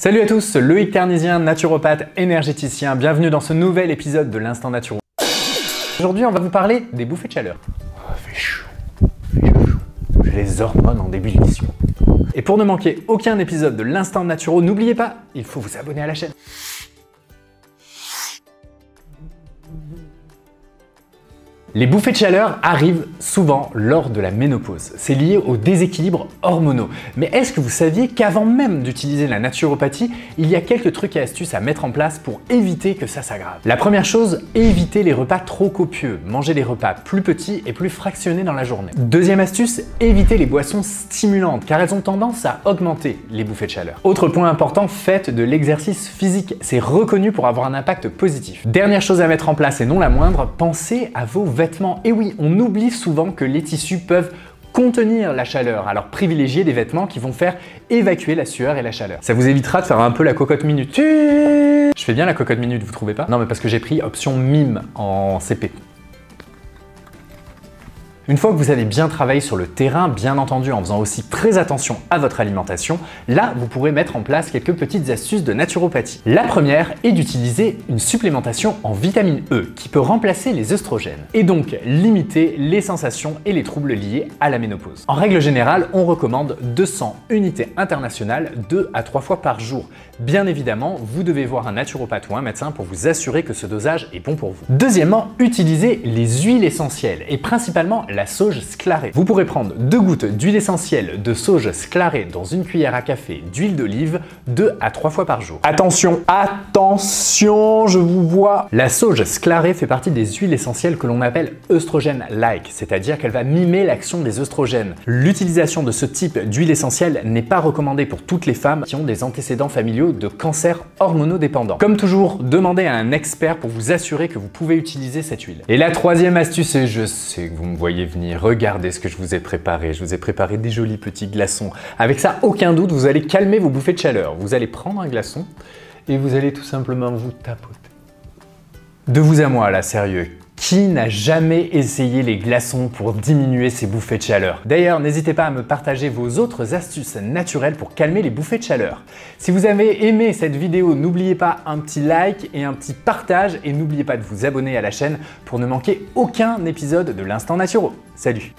Salut à tous, Loïc Carnisien, naturopathe énergéticien. Bienvenue dans ce nouvel épisode de l'Instant Naturo. Aujourd'hui, on va vous parler des bouffées de chaleur. Oh, fait chaud. J'ai les hormones en d'ébullition. Et pour ne manquer aucun épisode de l'Instant Naturo, n'oubliez pas, il faut vous abonner à la chaîne. Les bouffées de chaleur arrivent souvent lors de la ménopause. C'est lié aux déséquilibres hormonaux. Mais est-ce que vous saviez qu'avant même d'utiliser la naturopathie, il y a quelques trucs et astuces à mettre en place pour éviter que ça s'aggrave? La première chose, éviter les repas trop copieux. Mangez des repas plus petits et plus fractionnés dans la journée. Deuxième astuce, évitez les boissons stimulantes car elles ont tendance à augmenter les bouffées de chaleur. Autre point important, faites de l'exercice physique. C'est reconnu pour avoir un impact positif. Dernière chose à mettre en place et non la moindre, pensez à vos vêtements. Et oui, on oublie souvent que les tissus peuvent contenir la chaleur, alors privilégiez des vêtements qui vont faire évacuer la sueur et la chaleur. Ça vous évitera de faire un peu la cocotte minute. Je fais bien la cocotte minute, vous trouvez pas? Non, mais parce que j'ai pris option mime en CP. Une fois que vous avez bien travaillé sur le terrain, bien entendu en faisant aussi très attention à votre alimentation, là vous pourrez mettre en place quelques petites astuces de naturopathie. La première est d'utiliser une supplémentation en vitamine E qui peut remplacer les œstrogènes et donc limiter les sensations et les troubles liés à la ménopause. En règle générale, on recommande 200 unités internationales 2 à 3 fois par jour. Bien évidemment, vous devez voir un naturopathe ou un médecin pour vous assurer que ce dosage est bon pour vous. Deuxièmement, utilisez les huiles essentielles et principalement la sauge sclarée. Vous pourrez prendre 2 gouttes d'huile essentielle de sauge sclarée dans une cuillère à café d'huile d'olive 2 à 3 fois par jour. Attention, attention, je vous vois. La sauge sclarée fait partie des huiles essentielles que l'on appelle œstrogène-like, c'est-à-dire qu'elle va mimer l'action des œstrogènes. L'utilisation de ce type d'huile essentielle n'est pas recommandée pour toutes les femmes qui ont des antécédents familiaux de cancer hormonodépendant. Comme toujours, demandez à un expert pour vous assurer que vous pouvez utiliser cette huile. Et la troisième astuce, et je sais que vous me voyez venir, regardez ce que je vous ai préparé. Je vous ai préparé des jolis petits glaçons. Avec ça, aucun doute, vous allez calmer vos bouffées de chaleur. Vous allez prendre un glaçon et vous allez tout simplement vous tapoter. De vous à moi là, sérieux. Qui n'a jamais essayé les glaçons pour diminuer ses bouffées de chaleur? D'ailleurs, n'hésitez pas à me partager vos autres astuces naturelles pour calmer les bouffées de chaleur. Si vous avez aimé cette vidéo, n'oubliez pas un petit like et un petit partage et n'oubliez pas de vous abonner à la chaîne pour ne manquer aucun épisode de l'Instant Naturo. Salut!